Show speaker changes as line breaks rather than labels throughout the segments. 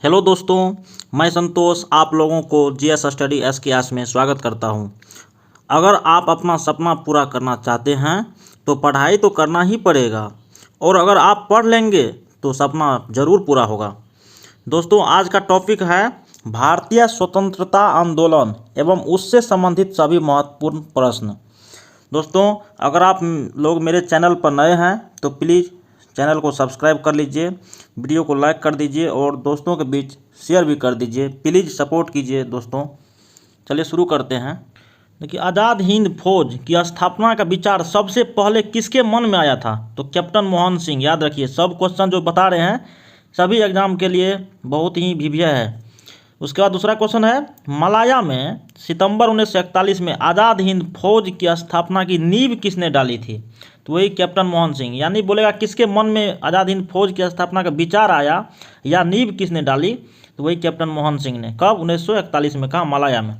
Hello दोस्तों, मैं संतोष आप लोगों को जीएस स्टडी एस क्लास में स्वागत करता हूं। अगर आप अपना सपना पूरा करना चाहते हैं तो पढ़ाई तो करना ही पड़ेगा और अगर आप पढ़ लेंगे तो सपना ज़रूर पूरा होगा। दोस्तों, आज का टॉपिक है भारतीय स्वतंत्रता आंदोलन एवं उससे संबंधित सभी महत्वपूर्ण प्रश्न। दोस्तों, अगर आप लोग मेरे चैनल पर नए हैं तो प्लीज़ चैनल को सब्सक्राइब कर लीजिए, वीडियो को लाइक कर दीजिए और दोस्तों के बीच शेयर भी कर दीजिए। प्लीज़ सपोर्ट कीजिए दोस्तों। चलिए शुरू करते हैं। देखिए, आज़ाद हिंद फौज की स्थापना का विचार सबसे पहले किसके मन में आया था? तो कैप्टन मोहन सिंह। याद रखिए, सब क्वेश्चन जो बता रहे हैं सभी एग्जाम के लिए बहुत ही भिव्य है। उसके बाद दूसरा क्वेश्चन है, मलाया में सितंबर 1941 में आज़ाद हिंद फौज की स्थापना की नींव किसने डाली थी? तो वही कैप्टन मोहन सिंह। यानी बोलेगा किसके मन में आज़ाद हिंद फौज की स्थापना का विचार आया या नींव किसने डाली? तो वही कैप्टन मोहन सिंह ने। कब? 1941 में। कहा? मलाया में।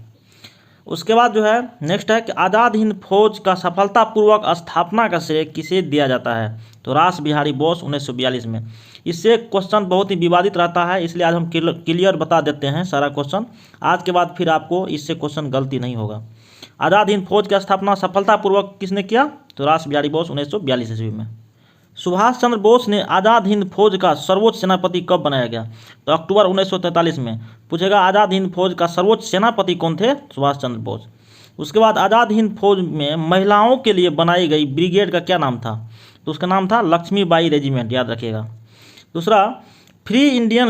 उसके बाद जो है नेक्स्ट है कि आज़ाद हिंद फौज का सफलतापूर्वक स्थापना का श्रेय किसे दिया जाता है? तो रास बिहारी बोस 1942 में। इससे क्वेश्चन बहुत ही विवादित रहता है, इसलिए आज हम क्लियर बता देते हैं सारा क्वेश्चन। आज के बाद फिर आपको इससे क्वेश्चन गलती नहीं होगा। आज़ाद हिंद फौज की स्थापना सफलतापूर्वक किसने किया? तो रास बिहारी बोस 1942 ईस्वी में। सुभाष चंद्र बोस ने आज़ाद हिंद फौज का सर्वोच्च सेनापति कब बनाया गया? तो अक्टूबर 1943 में। पूछेगा आज़ाद हिंद फौज का सर्वोच्च सेनापति कौन थे? सुभाष चंद्र बोस। उसके बाद आज़ाद हिंद फौज में महिलाओं के लिए बनाई गई ब्रिगेड का क्या नाम था? तो उसका नाम था लक्ष्मीबाई रेजिमेंट। याद रखिएगा। दूसरा, फ्री इंडियन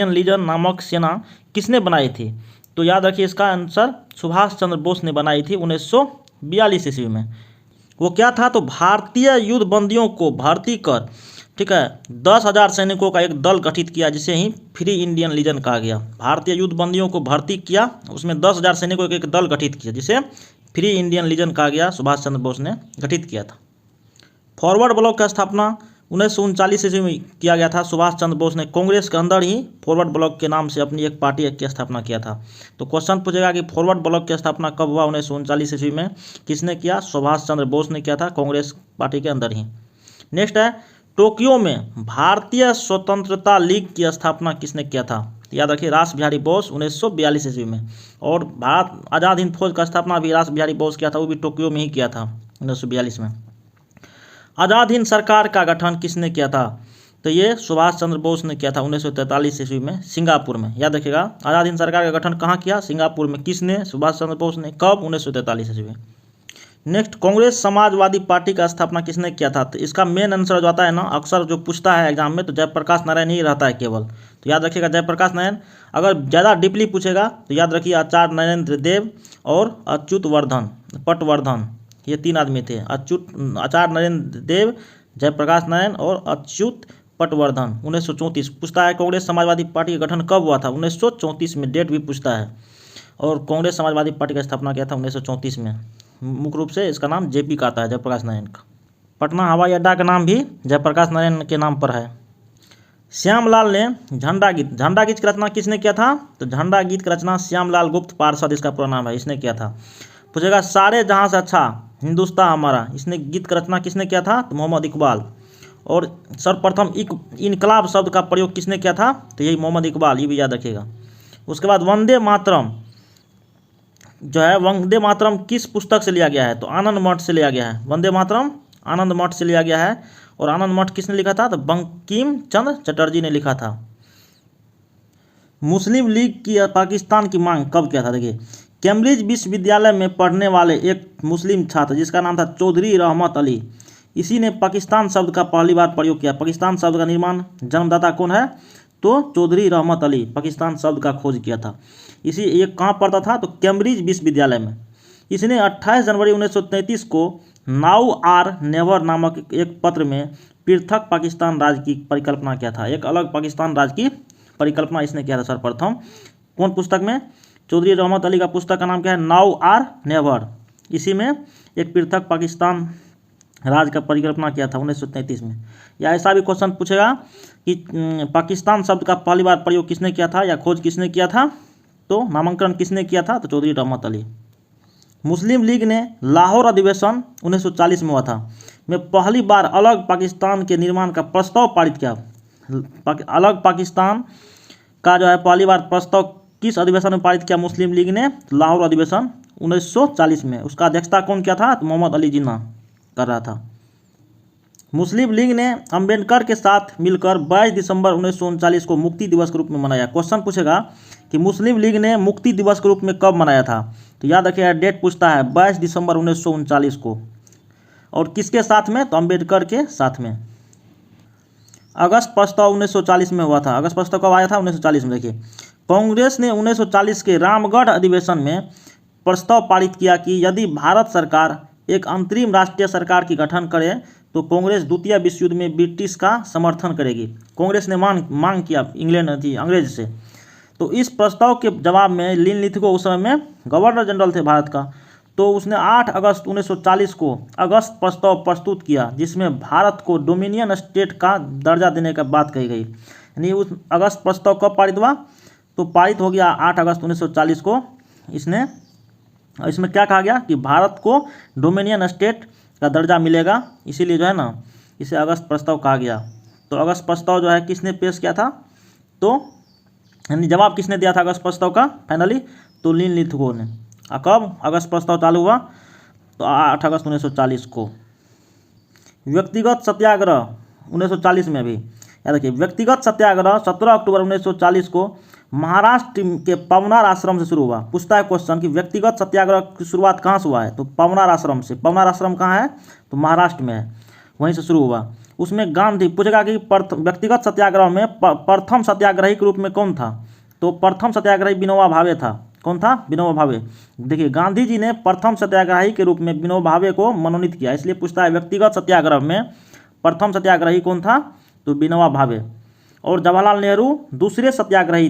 लीजन नामक सेना किसने बनाई थी? तो याद रखिए, इसका आंसर सुभाष चंद्र बोस ने बनाई थी 1942 ईस्वी में। वो क्या था? तो भारतीय युद्ध बंदियों को भर्ती कर, ठीक है, 10,000 सैनिकों का एक दल गठित किया जिसे ही फ्री इंडियन लीजन कहा गया। भारतीय युद्ध बंदियों को भर्ती किया, उसमें 10,000 सैनिकों का एक दल गठित किया जिसे फ्री इंडियन लीजन कहा गया। सुभाष चंद्र बोस ने गठित किया था। फॉरवर्ड ब्लॉक की स्थापना 1939 ईस्वी में किया गया था। सुभाष चंद्र बोस ने कांग्रेस के अंदर ही फॉरवर्ड ब्लॉक के नाम से अपनी एक पार्टी की स्थापना किया था। तो क्वेश्चन पूछेगा कि फॉरवर्ड ब्लॉक की स्थापना कब हुआ? 1939 ईस्वी में। किसने किया? सुभाष चंद्र बोस ने किया था, कांग्रेस पार्टी के अंदर ही। नेक्स्ट है, टोक्यो में भारतीय स्वतंत्रता लीग की स्थापना किसने किया था? याद रखिए, रास बिहारी बोस 1942 ईस्वी में। और भारत आज़ाद हिंद फौज का स्थापना भी रास बिहारी बोस किया था, वो भी टोक्यो में ही किया था 1942 में। आज़ाद हिंद सरकार का गठन किसने किया था? तो ये सुभाष चंद्र बोस ने किया था 1943 ईस्वी में, सिंगापुर में। याद रखिएगा, आज़ाद हिंद सरकार का गठन कहाँ किया? सिंगापुर में। किसने? सुभाष चंद्र बोस ने। कब? 1943 ईस्वी में। नेक्स्ट, कांग्रेस समाजवादी पार्टी का स्थापना किसने किया था? तो इसका मेन आंसर जो आता है ना, अक्सर जो पूछता है एग्जाम में, तो जयप्रकाश नारायण ही रहता है केवल। तो याद रखिएगा जयप्रकाश नारायण। अगर ज़्यादा डीपली पूछेगा तो याद रखिए आचार्य नरेंद्र देव और अच्युत पटवर्धन, ये तीन आदमी थे। आचार्य नरेंद्र देव, जयप्रकाश नारायण और अच्युत पटवर्धन। 1934 पूछता है कांग्रेस समाजवादी पार्टी का गठन कब हुआ था? 1934 में। डेट भी पूछता है। और कांग्रेस समाजवादी पार्टी का स्थापना किया था 1934 में। मुख्य रूप से इसका नाम जेपी का आता है, जयप्रकाश नारायण का। पटना हवाई अड्डा का नाम भी जयप्रकाश नारायण के नाम पर है। श्यामलाल ने झंडा गीत की रचना किसने किया था? तो झंडा गीत की रचना श्यामलाल गुप्त पार्षद इसका पूरा नाम है, इसने किया था। पूछेगा सारे जहां से अच्छा हिंदुस्तान हमारा, इसने गीत की रचना किसने किया था? तो मोहम्मद इकबाल। और सर्वप्रथम इनकलाब शब्द का प्रयोग किसने किया था? तो यही मोहम्मद इकबाल, ये भी याद रखिएगा। उसके बाद वंदे मातरम जो है, वंदे मातरम किस पुस्तक से लिया गया है? तो आनंद मठ से लिया गया है। वंदे मातरम आनंद मठ से लिया गया है। और आनंद मठ किसने लिखा था? तो बंकिम चंद्र चटर्जी ने लिखा था। मुस्लिम लीग की पाकिस्तान की मांग कब किया था? देखिए, कैम्ब्रिज विश्वविद्यालय में पढ़ने वाले एक मुस्लिम छात्र जिसका नाम था चौधरी रहमत अली, इसी ने पाकिस्तान शब्द का पहली बार प्रयोग किया। पाकिस्तान शब्द का निर्माण जन्मदाता कौन है? तो चौधरी रहमत अली पाकिस्तान शब्द का खोज किया था। इसी एक कहाँ पढ़ता था? तो कैम्ब्रिज विश्वविद्यालय में। इसने 28 जनवरी 1933 को नाउ आर नेवर नामक एक पत्र में पृथक पाकिस्तान राज्य की परिकल्पना किया था। एक अलग पाकिस्तान राज्य की परिकल्पना इसने किया था सर्वप्रथम। कौन पुस्तक में? चौधरी रहमत अली का पुस्तक का नाम क्या है? Now or never. इसी में एक पृथक पाकिस्तान राज्य का परिकल्पना किया था 1933 में। या ऐसा भी क्वेश्चन पूछेगा कि पाकिस्तान शब्द का पहली बार प्रयोग किसने किया था या खोज किसने किया था? तो नामांकन किसने किया था? तो चौधरी रहमत अली। मुस्लिम लीग ने लाहौर अधिवेशन 1940 में हुआ था में पहली बार अलग पाकिस्तान के निर्माण का प्रस्ताव पारित किया। अलग पाकिस्तान का जो है पहली बार प्रस्ताव किस अधिवेशन में पारित किया मुस्लिम लीग ने? लाहौर अधिवेशन 1940 में। उसका अध्यक्षता कौन किया था? तो मोहम्मद अली जिन्ना कर रहा था। मुस्लिम लीग ने अंबेडकर के साथ मिलकर 22 दिसंबर 1939 को मुक्ति दिवस के रूप में मनाया। क्वेश्चन पूछेगा कि मुस्लिम लीग ने मुक्ति दिवस के रूप में कब मनाया था? तो याद रखिएगा, डेट पूछता है 22 दिसंबर 1939 को। और किसके साथ में? तो अंबेडकर के साथ में। अगस्त प्रस्ताव 1940 में हुआ था। अगस्त प्रस्ताव कब आया था? 1940 में। देखिए, कांग्रेस ने 1940 के रामगढ़ अधिवेशन में प्रस्ताव पारित किया कि यदि भारत सरकार एक अंतरिम राष्ट्रीय सरकार की गठन करे तो कांग्रेस द्वितीय विश्व युद्ध में ब्रिटिश का समर्थन करेगी। कांग्रेस ने मांग किया इंग्लैंड थी अंग्रेज से। तो इस प्रस्ताव के जवाब में लिन लिथगो उस समय में गवर्नर जनरल थे भारत का, तो उसने 8 अगस्त 1940 को अगस्त प्रस्ताव प्रस्तुत किया, जिसमें भारत को डोमिनियन स्टेट का दर्जा देने का बात कही गई। यानी उस अगस्त प्रस्ताव कब पारित हुआ? तो पारित हो गया 8 अगस्त 1940 को। इसमें क्या कहा गया कि भारत को डोमिनियन स्टेट का दर्जा मिलेगा, इसीलिए जो है ना इसे अगस्त प्रस्ताव कहा गया। तो अगस्त प्रस्ताव जो है किसने पेश किया था? तो यानी जवाब किसने दिया था अगस्त प्रस्ताव का फाइनली? तो लिन लिथगो ने। कब अगस्त प्रस्ताव चालू हुआ? तो 8 अगस्त 1940 को। व्यक्तिगत सत्याग्रह 1940 में भी याद रखिए, व्यक्तिगत सत्याग्रह 17 अक्टूबर 1940 को महाराष्ट्र के पवनार आश्रम से शुरू हुआ। पूछता है क्वेश्चन कि व्यक्तिगत सत्याग्रह की शुरुआत कहाँ से हुआ है? तो पवनार आश्रम से। पवनार आश्रम कहाँ है? तो महाराष्ट्र में है, वहीं से शुरू हुआ। उसमें गांधी पूछेगा कि व्यक्तिगत सत्याग्रह में प्रथम सत्याग्रही के रूप में कौन था? तो प्रथम सत्याग्रही विनोबा भावे था। कौन था? विनोबा भावे। देखिए, गांधी जी ने प्रथम सत्याग्रही के रूप में विनोबा भावे को मनोनीत किया, इसलिए पूछता है व्यक्तिगत सत्याग्रह में प्रथम सत्याग्रही कौन था? तो विनोबा भावे। और जवाहरलाल नेहरू दूसरे सत्याग्रही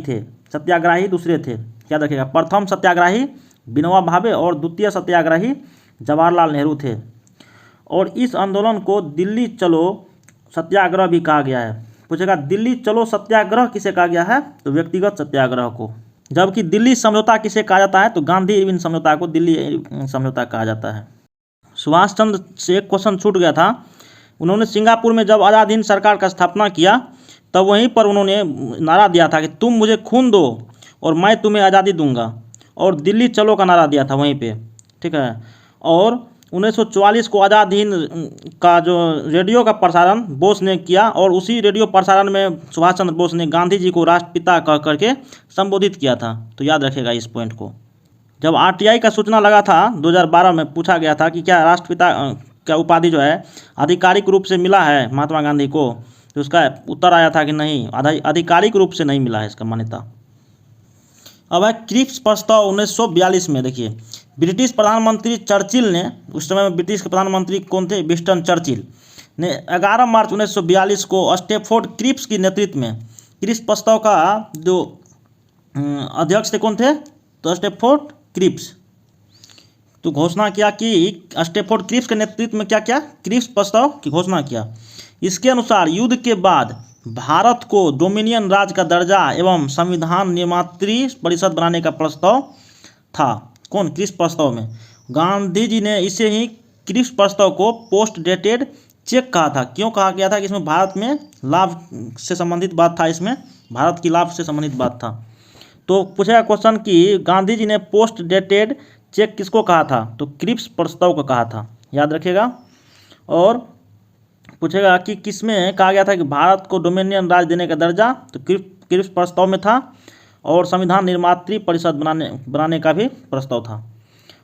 दूसरे थे। क्या रखिएगा, प्रथम सत्याग्रही विनोबा भावे और द्वितीय सत्याग्रही जवाहरलाल नेहरू थे। और इस आंदोलन को दिल्ली चलो सत्याग्रह भी कहा गया है। पूछेगा दिल्ली चलो सत्याग्रह किसे कहा गया है? तो व्यक्तिगत सत्याग्रह को। जबकि दिल्ली समझौता किसे कहा जाता है? तो गांधी इरविन समझौता को दिल्ली समझौता कहा जाता है। सुभाष चंद्र से एक क्वेश्चन छूट गया था। उन्होंने सिंगापुर में जब आज़ाद हिंद सरकार का स्थापना किया तब वहीं पर उन्होंने नारा दिया था कि तुम मुझे खून दो और मैं तुम्हें आज़ादी दूंगा, और दिल्ली चलो का नारा दिया था वहीं पे, ठीक है। और 1944 को आज़ाद हिंद का जो रेडियो का प्रसारण बोस ने किया, और उसी रेडियो प्रसारण में सुभाष चंद्र बोस ने गांधी जी को राष्ट्रपिता कह करके संबोधित किया था। तो याद रखेगा इस पॉइंट को। जब आरटीआई का सूचना लगा था 2012 में, पूछा गया था कि क्या राष्ट्रपिता का उपाधि जो है आधिकारिक रूप से मिला है महात्मा गांधी को, तो उसका उत्तर आया था कि नहीं, आधिकारिक रूप से नहीं मिला है इसका मान्यता। अब है क्रिप्स प्रस्ताव 1942 में। देखिए, ब्रिटिश प्रधानमंत्री चर्चिल ने, उस समय में ब्रिटिश के प्रधानमंत्री कौन थे? विंस्टन चर्चिल ने 11 मार्च 1942 को स्टैफोर्ड क्रिप्स की नेतृत्व में क्रिप्स प्रस्ताव का जो अध्यक्ष थे कौन थे? तो स्टैफोर्ड क्रिप्स। तो घोषणा किया कि स्टैफोर्ड क्रिप्स के नेतृत्व में क्या क्या क्रिप्स प्रस्ताव की घोषणा किया। इसके अनुसार युद्ध के बाद भारत को डोमिनियन राज का दर्जा एवं संविधान निर्मात्री परिषद बनाने का प्रस्ताव था। कौन? क्रिप्स प्रस्ताव में गांधी जी ने इसे ही क्रिप्स प्रस्ताव को पोस्ट डेटेड चेक कहा था। क्यों कहा गया था? कि इसमें भारत में लाभ से संबंधित बात था, इसमें भारत की लाभ से संबंधित बात था। तो पूछेगा क्वेश्चन कि गांधी जी ने पोस्ट डेटेड चेक किसको कहा था? तो क्रिप्स प्रस्ताव को कहा था, याद रखिएगा। और पूछेगा कि किसमें कहा गया था कि भारत को डोमिनियन राज देने का दर्जा? तो क्रिप्स प्रस्ताव में था। और संविधान निर्मात्री परिषद बनाने का भी प्रस्ताव था।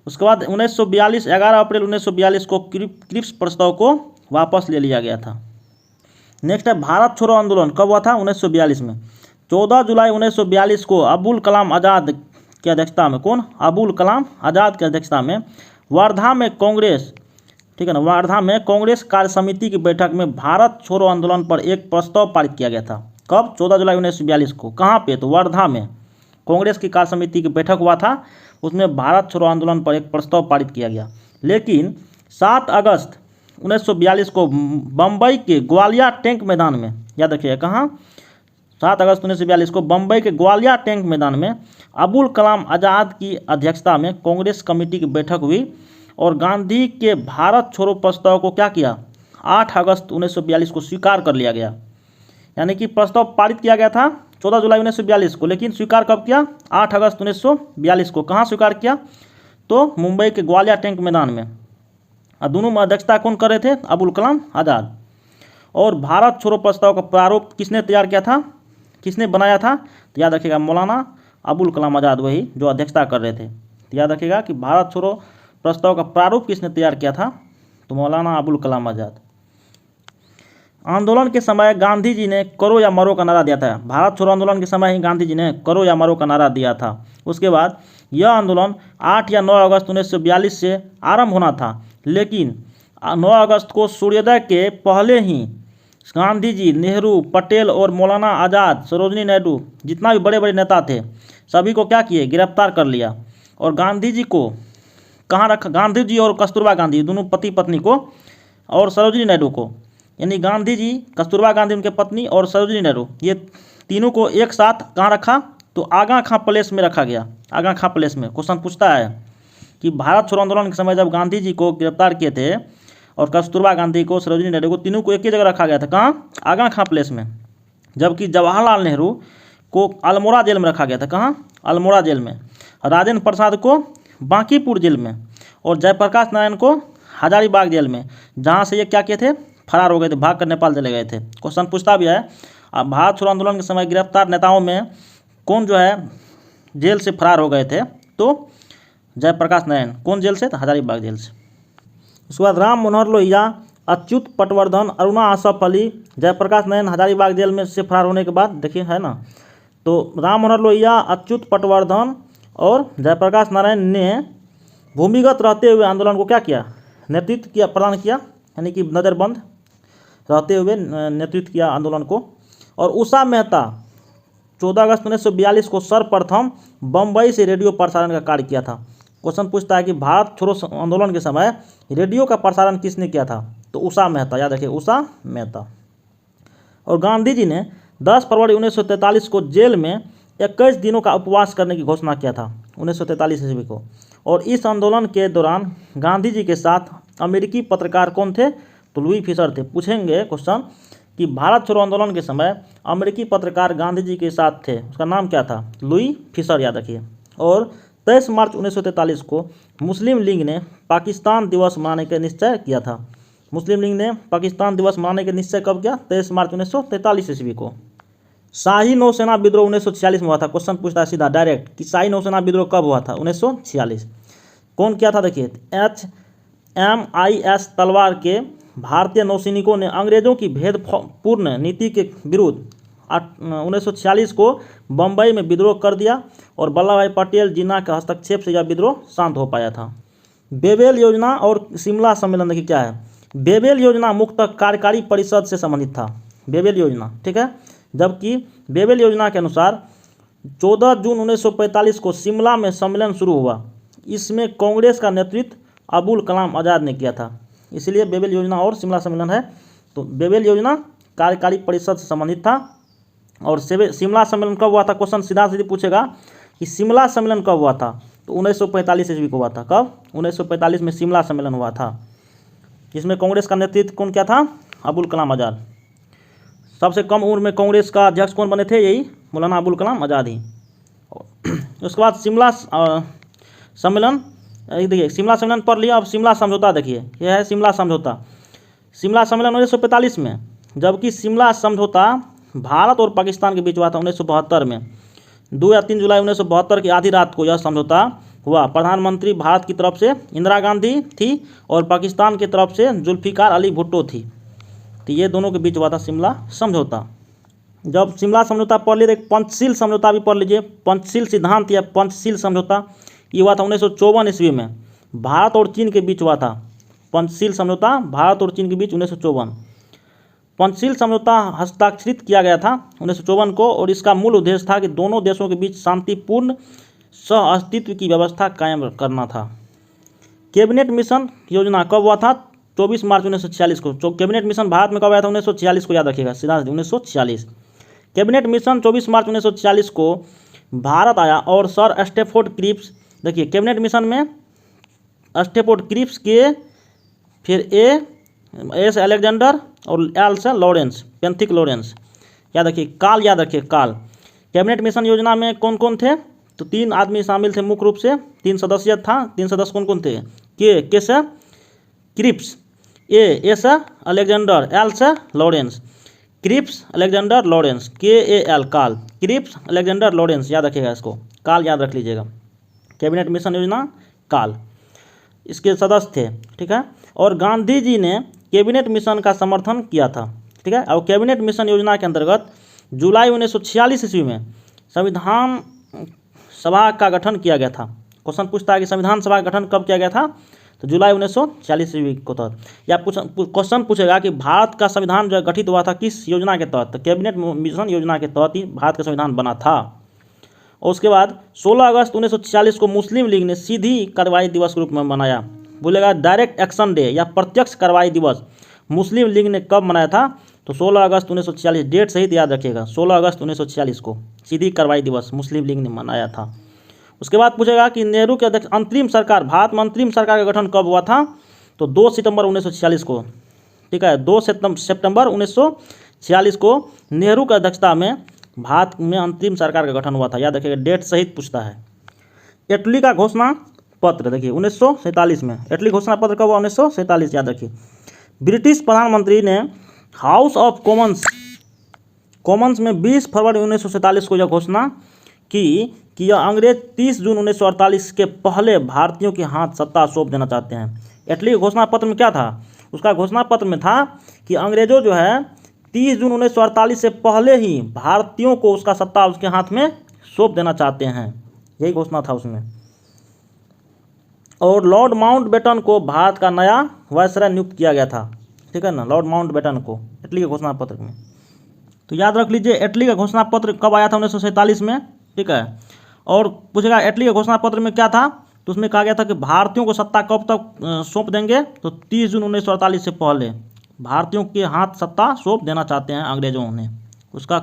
उसके बाद 1942 11 अप्रैल 1942 को क्रिप्स प्रस्ताव को वापस ले लिया गया था। नेक्स्ट है भारत छोड़ो आंदोलन कब हुआ था? 1942 में। 14 जुलाई 1942 को अबुल कलाम आज़ाद की अध्यक्षता में, कौन? अबुल कलाम आज़ाद की अध्यक्षता में वर्धा में कांग्रेस, ठीक है ना, वर्धा में कांग्रेस कार्य समिति की बैठक में भारत छोड़ो आंदोलन पर एक प्रस्ताव पारित किया गया था। कब? 14 जुलाई 1942 को। कहाँ पे? तो वर्धा में कांग्रेस की कार्य समिति की बैठक हुआ था, उसमें भारत छोड़ो आंदोलन पर एक प्रस्ताव पारित किया गया। लेकिन 7 अगस्त 1942 को बम्बई के ग्वालियर टैंक मैदान में, याद रखिएगा कहाँ? 7 अगस्त 1942 को बम्बई के ग्वालियर टैंक मैदान में अबुल कलाम आज़ाद की अध्यक्षता में कांग्रेस कमेटी की बैठक हुई और गांधी के भारत छोड़ो प्रस्ताव को क्या किया? 8 अगस्त 1942 को स्वीकार कर लिया गया। यानी कि प्रस्ताव पारित किया गया था 14 जुलाई 1942 को, लेकिन स्वीकार कब किया? 8 अगस्त 1942 को। कहाँ स्वीकार किया? तो मुंबई के ग्वालियर टैंक मैदान में। और दोनों में अध्यक्षता कौन कर रहे थे? अबुल कलाम आज़ाद। और भारत छोड़ो प्रस्ताव का प्रारूप किसने तैयार किया था, किसने बनाया था? तो याद रखिएगा मौलाना अबुल कलाम आज़ाद, वही जो अध्यक्षता कर रहे थे। तो याद रखिएगा कि भारत छोड़ो प्रस्ताव का प्रारूप किसने तैयार किया था? तो मौलाना अबुल कलाम आज़ाद। आंदोलन के समय गांधी जी ने करो या मरो का नारा दिया था। भारत छोड़ो आंदोलन के समय ही गांधी जी ने करो या मरो का नारा दिया था। उसके बाद यह आंदोलन 8 या 9 अगस्त 1942 से आरंभ होना था, लेकिन 9 अगस्त को सूर्योदय के पहले ही गांधी जी, नेहरू, पटेल और मौलाना आज़ाद, सरोजनी नायडू, जितना भी बड़े बड़े नेता थे सभी को क्या किए? गिरफ्तार कर लिया। और गांधी जी को कहाँ रखा? गांधी जी और कस्तूरबा गांधी दोनों पति पत्नी को, और सरोजनी नायडू को, यानी गांधी जी, कस्तूरबा गांधी उनके पत्नी और सरोजनी नायडू, ये तीनों को एक साथ कहाँ रखा? तो आगा खां प्लेस में रखा गया। आगा खां प्लेस में क्वेश्चन पूछता है कि भारत छोड़ो आंदोलन के समय जब गांधी जी को गिरफ्तार किए थे और कस्तूरबा गांधी को, सरोजनी नायडू को, तीनों को एक ही जगह रखा गया था। कहाँ? आगा खां प्लेस में। जबकि जवाहरलाल नेहरू को अल्मोड़ा जेल में रखा गया था। कहाँ? अल्मोड़ा जेल में। राजेंद्र प्रसाद को बांकीपुर जेल में, और जयप्रकाश नारायण को हजारीबाग जेल में, जहाँ से ये क्या किए थे? फरार हो गए थे, भाग कर नेपाल चले गए थे। क्वेश्चन पूछता भी है अब भारत छोड़ो आंदोलन के समय गिरफ्तार नेताओं में कौन जो है जेल से फरार हो गए थे? तो जयप्रकाश नारायण। कौन जेल से? तो हजारीबाग जेल से। उसके बाद राम मनोहर लोहिया, अच्युत पटवर्धन, अरुणा आसफ अली, जयप्रकाश नारायण हजारीबाग जेल में से फरार होने के बाद, देखिए है ना, तो राम मनोहर लोहिया, अच्युत पटवर्धन और जयप्रकाश नारायण ने भूमिगत रहते हुए आंदोलन को क्या किया? नेतृत्व किया, प्रदान किया, यानी कि नज़रबंद रहते हुए नेतृत्व किया आंदोलन को। और उषा मेहता 14 अगस्त 1942 को सर्वप्रथम बम्बई से रेडियो प्रसारण का कार्य किया था। क्वेश्चन पूछता है कि भारत छोड़ो आंदोलन के समय रेडियो का प्रसारण किसने किया था? तो उषा मेहता। याद रखिए उषा मेहता। और गांधी जी ने 10 फरवरी 1943 को जेल में 21 दिनों का उपवास करने की घोषणा किया था, 1943 ईस्वी को। और इस आंदोलन के दौरान गांधी जी के साथ अमेरिकी पत्रकार कौन थे? तो लुई फिशर थे। पूछेंगे क्वेश्चन कि भारत छोड़ो आंदोलन के समय अमेरिकी पत्रकार गांधी जी के साथ थे, उसका नाम क्या था? Louis Fischer. याद रखिए। और 23 मार्च 1943 को मुस्लिम लीग ने पाकिस्तान दिवस मनाने का निश्चय किया था। मुस्लिम लीग ने पाकिस्तान दिवस मनाने का निश्चय कब किया? 23 मार्च 1943 ईस्वी को। शाही नौसेना विद्रोह 1946 में हुआ था। क्वेश्चन पूछता है सीधा डायरेक्ट कि शाही नौसेना विद्रोह कब हुआ था? 1946। कौन किया था? देखिए HMIS तलवार के भारतीय नौसैनिकों ने अंग्रेजों की भेदपूर्ण नीति के विरुद्ध 1946 को बम्बई में विद्रोह कर दिया, और वल्लभ भाई पटेल जिन्ना के हस्तक्षेप से यह विद्रोह शांत हो पाया था। बेबेल योजना और शिमला सम्मेलन देखिए क्या है। बेबेल योजना मुख्यतः कार्यकारी परिषद से संबंधित था। बेबेल योजना, ठीक है। जबकि बेबेल योजना के अनुसार 14 जून 1945 को शिमला में सम्मेलन शुरू हुआ। इसमें कांग्रेस का नेतृत्व अबुल कलाम आज़ाद ने किया था, इसलिए बेबेल योजना और शिमला सम्मेलन है। तो बेबेल योजना कार्यकारी परिषद से संबंधित था। और शिमला सम्मेलन कब हुआ था? क्वेश्चन सीधा सीधी पूछेगा कि शिमला सम्मेलन कब हुआ था? तो 1945 ईस्वी को हुआ था। कब? 1945 में शिमला सम्मेलन हुआ था। इसमें कांग्रेस का नेतृत्व कौन किया था? अबुल कलाम आज़ाद। सबसे कम उम्र में कांग्रेस का अध्यक्ष कौन बने थे? यही मौलाना अबुल कलाम आज़ाद ही। उसके बाद शिमला सम्मेलन, देखिए शिमला सम्मेलन पढ़ लिया। अब शिमला समझौता देखिए, यह है शिमला समझौता। शिमला सम्मेलन 1945 में, जबकि शिमला समझौता भारत और पाकिस्तान के बीच हुआ था 1972 में। 2 या 3 जुलाई 1972 की आधी रात को यह समझौता हुआ। प्रधानमंत्री भारत की तरफ से इंदिरा गांधी थी और पाकिस्तान की तरफ से जुल्फिकार अली भुट्टो थी। तो ये दोनों के बीच हुआ था शिमला समझौता। जब शिमला समझौता पढ़ लिए, एक पंचशील समझौता भी पढ़ लीजिए। पंचशील सिद्धांत या पंचशील समझौता ये हुआ था 1954 ईस्वी में, भारत और चीन के बीच हुआ था। पंचशील समझौता भारत और चीन के बीच 1954। पंचशील समझौता हस्ताक्षरित किया गया था 1954 को, और इसका मूल उद्देश्य था कि दोनों देशों के बीच शांतिपूर्ण सह अस्तित्व की व्यवस्था कायम करना था। कैबिनेट मिशन योजना कब हुआ था? 24 मार्च 1946 को। जो कैबिनेट मिशन भारत में कब आया था? 1946 को। याद रखिएगा सीधा 1946। कैबिनेट मिशन 24 मार्च 1946 को भारत आया, और सर स्टेफोर्ड क्रिप्स, देखिए कैबिनेट मिशन में स्टेफोर्ड क्रिप्स के, फिर एस अलेक्जेंडर और एल से लॉरेंस, पेंथिक लॉरेंस, याद रखिए काल, याद रखिए काल। कैबिनेट मिशन योजना में कौन कौन थे? तो 3 आदमी शामिल थे मुख्य रूप से, 3 सदस्य था। 3 सदस्य कौन कौन थे? के से क्रिप्स, ए से अलेक्जेंडर, एल से Lawrence. Cripps, Alexander, Lawrence, KAL काल, क्रिप्स, अलेक्जेंडर, लॉरेंस, याद रखिएगा इसको, काल याद रख लीजिएगा। कैबिनेट मिशन योजना काल, इसके सदस्य थे, ठीक है। और गांधी जी ने कैबिनेट मिशन का समर्थन किया था, ठीक है। और कैबिनेट मिशन योजना के अंतर्गत जुलाई 1946 ईस्वी में संविधान सभा का गठन किया गया था। क्वेश्चन पूछता है कि संविधान सभा का गठन कब किया गया था? तो जुलाई 1946 ईस्वी को तहत। या क्वेश्चन पूछेगा कि भारत का संविधान जो गठित हुआ था किस योजना के तहत? तो कैबिनेट मिशन योजना के तहत ही भारत का संविधान बना था। और उसके बाद 16 अगस्त 1946 को मुस्लिम लीग ने सीधी कार्रवाई दिवस के रूप में मनाया। बोलेगा डायरेक्ट एक्शन डे या प्रत्यक्ष कार्रवाई दिवस मुस्लिम लीग ने कब मनाया था? तो 16 अगस्त 1946, डेट सहित याद रखिएगा, 16 अगस्त 1946 को सीधी कार्रवाई दिवस मुस्लिम लीग ने मनाया था। उसके बाद पूछेगा कि नेहरू के अध्यक्ष अंतरिम सरकार, भारत में अंतरिम सरकार का गठन कब हुआ था? तो 2 सितंबर 1946 को, ठीक है। 2 सितंबर 1946 को नेहरू की अध्यक्षता में भारत में अंतरिम सरकार का गठन हुआ था, याद रखिएगा, डेट सहित पूछता है। इटली का घोषणा पत्र देखिए 1947 में, इटली घोषणा पत्र कब हुआ? 1947, याद रखिए। ब्रिटिश प्रधानमंत्री ने हाउस ऑफ कॉमन्स में 20 फरवरी 1947 को यह घोषणा कि यह अंग्रेज 30 जून 1948 के पहले भारतीयों के हाथ सत्ता सौंप देना चाहते हैं। इटली के घोषणा पत्र में क्या था? उसका घोषणा पत्र में था कि अंग्रेजों जो है 30 जून 1948 से पहले ही भारतीयों को उसका सत्ता उसके हाथ में सौंप देना चाहते हैं, यही घोषणा था उसमें। और लॉर्ड माउंटबेटन को भारत का नया वायसराय नियुक्त किया गया था, ठीक है ना, लॉर्ड माउंटबेटन को, इटली के घोषणा पत्र में। तो याद रख लीजिए इटली का घोषणा पत्र कब आया था? 1947 में, ठीक है। और पूछेगा इटली के घोषणा पत्र में क्या था? तो उसमें कहा गया था कि भारतीयों को सत्ता कब तक सौंप देंगे? तो 30 जून 1948 से पहले भारतीयों के हाथ सत्ता सौंप देना चाहते हैं अंग्रेजों ने। उसका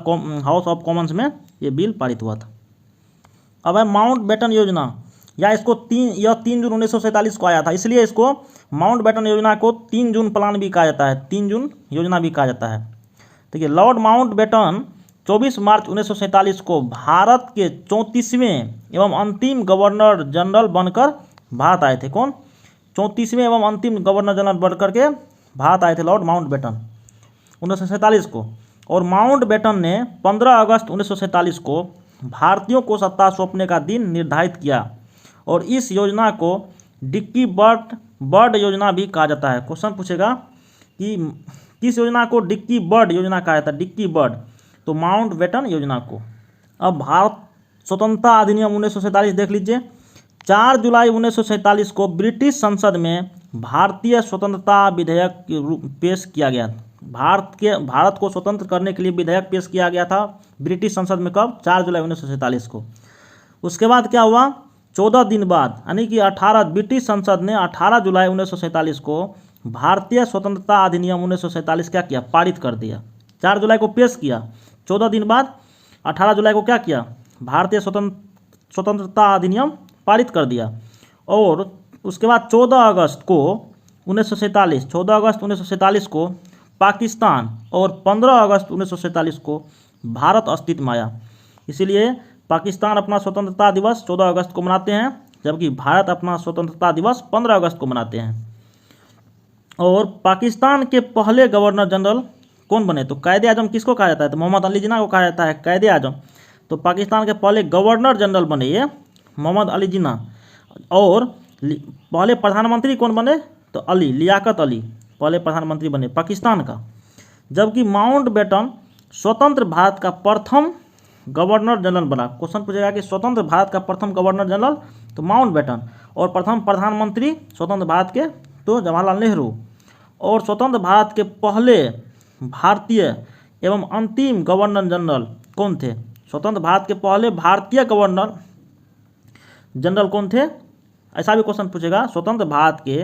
हाउस ऑफ कॉमन्स में ये बिल पारित हुआ था। अब है माउंटबेटन योजना, या इसको 3 जून 1947 को आया था, इसलिए इसको माउंटबेटन योजना को 3 जून प्लान भी कहा जाता है, 3 जून योजना भी कहा जाता है। देखिए लॉर्ड माउंटबेटन 24 मार्च 1947 को भारत के 34वें एवं अंतिम गवर्नर जनरल बनकर भारत आए थे। कौन? 34वें एवं अंतिम गवर्नर जनरल बनकर के भारत आए थे लॉर्ड माउंटबेटन 1947 को। और माउंटबेटन ने 15 अगस्त 1947 को भारतीयों को सत्ता सौंपने का दिन निर्धारित किया। और इस योजना को डिक्की बर्ड योजना भी कहा जाता है। क्वेश्चन पूछेगा कि किस योजना को डिक्की बर्ड योजना कहा जाता है? डिक्की बर्ड, तो माउंटबेटन योजना को। अब भारत स्वतंत्रता अधिनियम 1947 देख लीजिए। 4 जुलाई 1947 को ब्रिटिश संसद में भारतीय स्वतंत्रता विधेयक पेश किया गया। भारत को स्वतंत्र करने के लिए विधेयक पेश किया गया था ब्रिटिश संसद में, कब? 4 जुलाई 1947 को। उसके बाद क्या हुआ? 14 दिन बाद, यानी कि ब्रिटिश संसद ने 18 जुलाई 1947 को भारतीय स्वतंत्रता अधिनियम 1947 क्या किया? पारित कर दिया। 4 जुलाई को पेश किया, 14 दिन बाद 18 जुलाई को क्या किया? भारतीय स्वतंत्रता अधिनियम पारित कर दिया। और उसके बाद 14 अगस्त 1947 को पाकिस्तान और 15 अगस्त 1947 को भारत अस्तित्व में आया। इसीलिए पाकिस्तान अपना स्वतंत्रता दिवस 14 अगस्त को मनाते हैं, जबकि भारत अपना स्वतंत्रता दिवस 15 अगस्त को मनाते हैं। और पाकिस्तान के पहले गवर्नर जनरल कौन बने? तो कायदे आजम किसको कहा जाता है? तो मोहम्मद अली जिन्ना को कहा जाता है कायदे आजम। तो पाकिस्तान के पहले गवर्नर जनरल बने ये मोहम्मद अली जिन्ना। और पहले प्रधानमंत्री कौन बने? तो लियाकत अली पहले प्रधानमंत्री बने पाकिस्तान का। जबकि माउंटबेटन स्वतंत्र भारत का प्रथम गवर्नर जनरल बना। क्वेश्चन पूछेगा कि स्वतंत्र भारत का प्रथम गवर्नर जनरल, तो माउंटबेटन। और प्रथम प्रधानमंत्री स्वतंत्र भारत के, तो जवाहरलाल नेहरू। और स्वतंत्र भारत के पहले भारतीय एवं अंतिम गवर्नर जनरल कौन थे? स्वतंत्र भारत के पहले भारतीय गवर्नर जनरल कौन थे? ऐसा भी क्वेश्चन पूछेगा। स्वतंत्र भारत के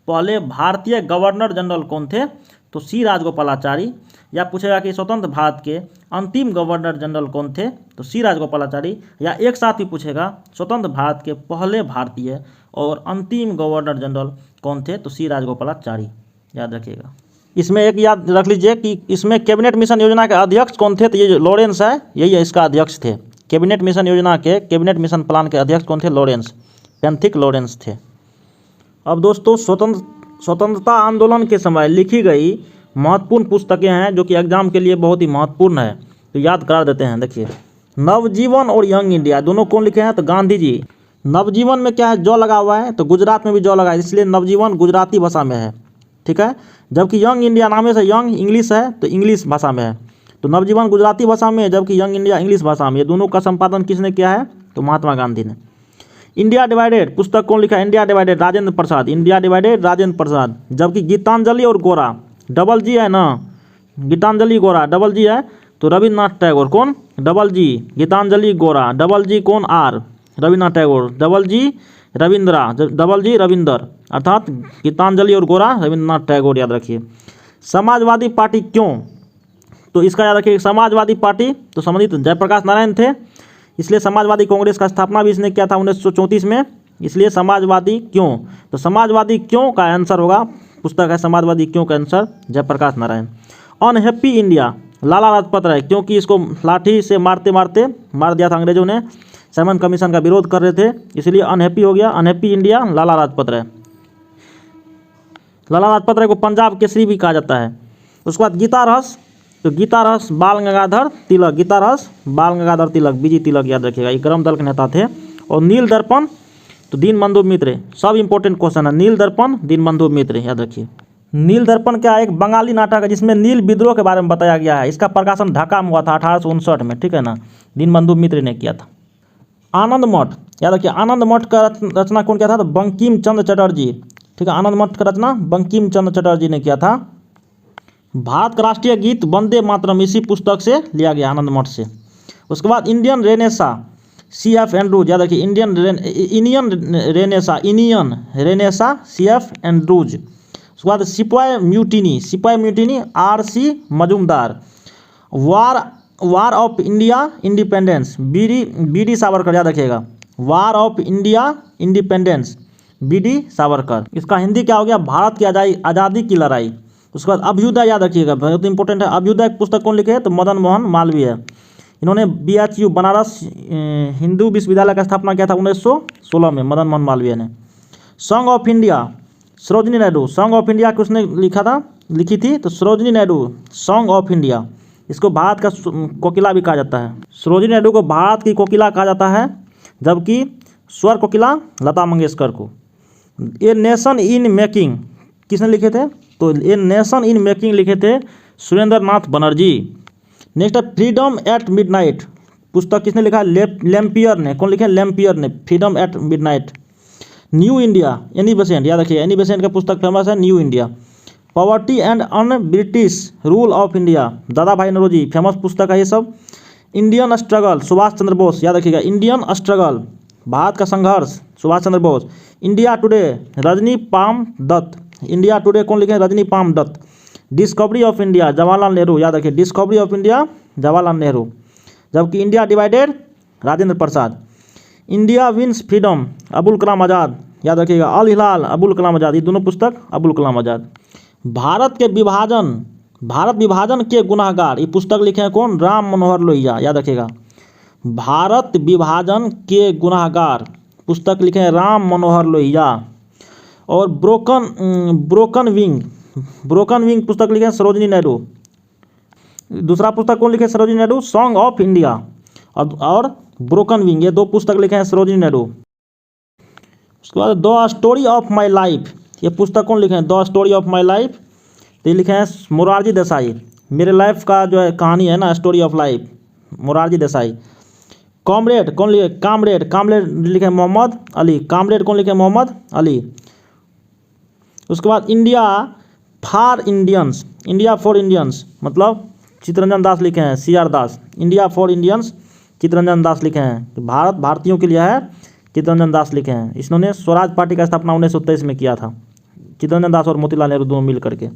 पहले भारतीय गवर्नर जनरल कौन थे? तो सी राजगोपालाचारी। या पूछेगा कि स्वतंत्र भारत के अंतिम गवर्नर जनरल कौन थे? तो सी राजगोपालाचारी। या एक साथ भी पूछेगा स्वतंत्र भारत के पहले भारतीय और अंतिम गवर्नर जनरल कौन थे? तो सी राजगोपालाचारी, याद रखिएगा। इसमें एक याद रख लीजिए कि इसमें कैबिनेट मिशन योजना के अध्यक्ष कौन थे, तो ये जो लॉरेंस है यही है इसका अध्यक्ष थे। कैबिनेट मिशन योजना के कैबिनेट मिशन प्लान के अध्यक्ष कौन थे, लॉरेंस, पेंथिक लॉरेंस थे। अब दोस्तों स्वतंत्रता आंदोलन के समय लिखी गई महत्वपूर्ण पुस्तकें हैं जो कि एग्जाम के लिए बहुत ही महत्वपूर्ण है, तो याद करा देते हैं। देखिए नवजीवन और यंग इंडिया दोनों कौन लिखे हैं, तो गांधी जी। नवजीवन में क्या है, जौ लगा हुआ है, तो गुजरात में भी जौ लगा है, इसलिए नवजीवन गुजराती भाषा में है, ठीक है। जबकि यंग इंडिया नाम से यंग इंग्लिश है, तो इंग्लिश भाषा में है, तो नवजीवन गुजराती भाषा में है, जबकि यंग इंडिया इंग्लिश भाषा में। ये दोनों का संपादन किसने किया है, तो महात्मा गांधी ने। इंडिया डिवाइडेड पुस्तक कौन लिखा है, India divided Rajendra Prasad, India divided Rajendra प्रसाद। जबकि गीतांजलि और गोरा, डबल जी है ना, गीतांजलि गोरा डबल जी है, तो रविन्द्रनाथ टैगोर। कौन, डबल जी, गीतांजलि गोरा, डबल जी कौन, R, Rabindranath Tagore, double G Rabindra, double G Rabinder, अर्थात गीतांजलि और गोरा रविन्द्रनाथ टैगोर, याद रखिए। समाजवादी पार्टी क्यों, तो इसका याद रखिए, समाजवादी पार्टी तो संबंधित जयप्रकाश नारायण थे, इसलिए समाजवादी कांग्रेस का स्थापना भी इसने किया था 1934 में, इसलिए समाजवादी क्यों। तो समाजवादी क्यों का आंसर होगा, पुस्तक है समाजवादी क्यों का answer Jayaprakash Narayan. Unhappy India Lala Lajpat Rai, क्योंकि इसको लाठी से मारते मारते मार दिया था अंग्रेजों ने, साइमन कमीशन का विरोध कर रहे थे, इसलिए अनहैप्पी हो गया। अनहैप्पी इंडिया लाला लाजपत राय। लाला लाजपत राय को पंजाब केसरी भी कहा जाता है। उसके बाद गीता रहस्य, तो गीता रहस्य बाल गंगाधर तिलक, गीता रहस्य बाल गंगाधर तिलक, बीजी तिलक, याद रखिएगा, ये क्रम दल के नेता थे। और नील दर्पण तो दीनबंधु मित्र, सब इंपॉर्टेंट क्वेश्चन है। नील दर्पण दीनबंधु मित्र, याद रखिए। नील दर्पण क्या है, एक बंगाली नाटक है जिसमें नील विद्रोह के बारे में बताया गया है। इसका प्रकाशन ढाका में हुआ था 1859 में, ठीक है ना, दीनबंधु मित्र ने किया था। आनंद मठ, याद रखिए, आनंद मठ का रचना कौन किया था, तो बंकिम चंद्र चटर्जी, ठीक है। आनंद मठ का रचना बंकिम चंद्र चटर्जी ने किया था। भारत का राष्ट्रीय गीत वंदे मातरम इसी पुस्तक से लिया गया, आनंद मठ से। उसके बाद इंडियन रेनेसा CF एंड्रूज, याद रखिए, इंडियन रेनेसा CF एंड्रूज। उसके बाद सिपाही mutiny RC Majumdar. War of India independence BD Savarkar, याद रखिएगा, war of India independence BD Savarkar. इसका हिंदी क्या हो गया, भारत की आज़ादी की लड़ाई। उसके बाद अभ्युदय, याद रखिएगा, बहुत इंपॉर्टेंट है। अभ्युदय पुस्तक कौन लिखे हैं, तो मदन मोहन मालवीय। इन्होंने BHU बनारस हिंदू विश्वविद्यालय का स्थापना किया था 1916 में, मदन मोहन मालवीय ने। Song of India Sarojini Naidu, song of India किसने लिखी थी, तो Sarojini Naidu, song of India. इसको भारत का कोकिला भी कहा जाता है। सरोजिनी नायडू को भारत की कोकिला कहा जाता है, जबकि स्वर कोकिला लता मंगेशकर को। ए नेशन इन मेकिंग किसने लिखे थे, तो ए नेशन इन मेकिंग लिखे थे सुरेंद्र नाथ बनर्जी। नेक्स्ट है फ्रीडम एट मिडनाइट, पुस्तक किसने लिखा, लैम्पियर ने। कौन लिखे, लैम्पियर ने, freedom at midnight. New India Annie Besant, याद रखिए, एनी बेसेंट का पुस्तक फेमस है new India. Poverty and un British rule of India, Dadabhai Naoroji, famous पुस्तक है ये सब। इंडियन स्ट्रगल सुभाष चंद्र बोस, याद रखिएगा, इंडियन स्ट्रगल भारत का संघर्ष Subhash Chandra Bose. India today Rajni Palme Dutt, India today कौन लिखे, Rajani Palme Dutt. Discovery of India Jawaharlal Nehru, याद रखिए, discovery of India Jawaharlal Nehru. जबकि India divided Rajendra Prasad. India wins freedom Abul Kalam Azad, याद रखिएगा, अल हिलाल अबुल कलाम आज़ाद, ये दोनों पुस्तक अबुल कलाम आज़ाद। भारत विभाजन के गुनाहगार, ये पुस्तक लिखे हैं कौन, राम मनोहर लोहिया, याद रखिएगा। भारत विभाजन के गुनाहगार पुस्तक लिखे हैं राम मनोहर लोहिया। और ब्रोकन विंग पुस्तक लिखे हैं सरोजिनी नायडू। दूसरा पुस्तक कौन लिखे, Sarojini Naidu, song of India और ब्रोकन विंग, ये दो पुस्तक लिखे हैं सरोजिनी नायडू। उसके बाद the story of my life, ये पुस्तक कौन लिखे हैं, the story of my life, तो ये लिखे हैं मोरारजी देसाई। मेरे लाइफ का जो है कहानी है ना, story of life, Morarji Desai. Comrade कौन लिखे, कामरेड लिखे मोहम्मद अली, कामरेड कौन लिखे, मोहम्मद अली। उसके बाद इंडिया फॉर इंडियंस मतलब चित्तरंजन दास लिखे हैं, CR Das. India for Indians Chittaranjan Das लिखे हैं, भारत भारतीयों के लिए है, चित्तरंजन दास लिखे हैं। इन्होंने स्वराज पार्टी का स्थापना 1923 में किया था, चित्तरंजन दास और मोतीलाल नेहरू दोनों मिल करके।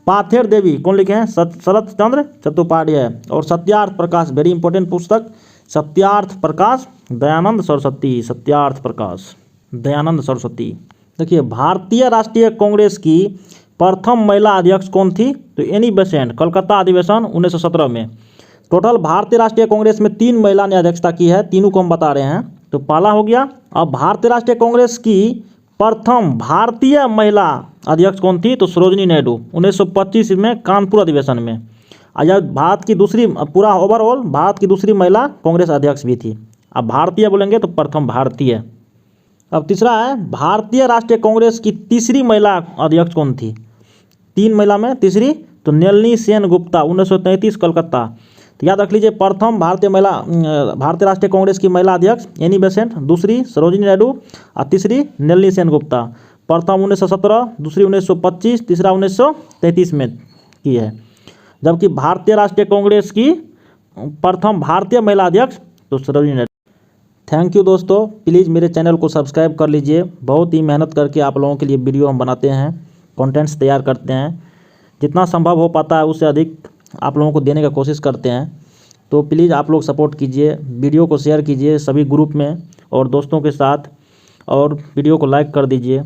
पाथेर देवी कौन लिखे हैं, शरत चंद्र चट्टोपाध्याय। और सत्यार्थ प्रकाश, वेरी इंपॉर्टेंट पुस्तक, सत्यार्थ प्रकाश दयानंद सरस्वती, सत्यार्थ प्रकाश दयानंद सरस्वती। देखिए, भारतीय राष्ट्रीय कांग्रेस की प्रथम महिला अध्यक्ष कौन थी? तो एनी बेसेंट, कलकत्ता अधिवेशन 1917 में। टोटल भारतीय राष्ट्रीय कांग्रेस में 3 महिला ने अध्यक्षता की है, तीनों को हम बता रहे हैं। तो पहला हो गया। अब भारतीय राष्ट्रीय कांग्रेस की प्रथम भारतीय महिला अध्यक्ष कौन थी? तो सरोजिनी नायडू 1925 में कानपुर अधिवेशन में। यह भारत की दूसरी, पूरा ओवरऑल भारत की दूसरी महिला कांग्रेस अध्यक्ष भी थी। अब भारतीय बोलेंगे तो प्रथम भारतीय। अब तीसरा है, भारतीय राष्ट्रीय कांग्रेस की तीसरी महिला अध्यक्ष कौन थी? 3 महिला में तीसरी, तो नलिनी सेन गुप्ता 1933 कलकत्ता। तो याद रख लीजिए, प्रथम भारतीय राष्ट्रीय कांग्रेस की महिला अध्यक्ष एनी बेसेंट, दूसरी सरोजिनी नायडू और तीसरी नलिनी सेन गुप्ता। प्रथम 1917, दूसरी 1925, तीसरा 1933 में की है। जबकि भारतीय राष्ट्रीय कांग्रेस की प्रथम भारतीय महिला अध्यक्ष तो सरोजिनी नायडू। थैंक यू दोस्तों, प्लीज़ मेरे चैनल को सब्सक्राइब कर लीजिए। बहुत ही मेहनत करके आप लोगों के लिए वीडियो हम बनाते हैं, कंटेंट्स तैयार करते हैं। जितना संभव हो पाता है उससे अधिक आप लोगों को देने का कोशिश करते हैं। तो प्लीज़ आप लोग सपोर्ट कीजिए, वीडियो को शेयर कीजिए सभी ग्रुप में और दोस्तों के साथ, और वीडियो को लाइक कर दीजिए।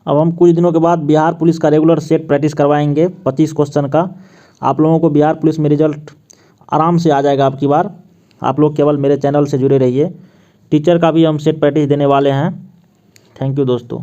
अब हम कुछ दिनों के बाद बिहार पुलिस का रेगुलर सेट प्रैक्टिस करवाएंगे 25 क्वेश्चन का। आप लोगों को बिहार पुलिस में रिजल्ट आराम से आ जाएगा अब की बार। आप लोग केवल मेरे चैनल से जुड़े रहिए। टीचर का भी हम सेट प्रैक्टिस देने वाले हैं। थैंक यू दोस्तों।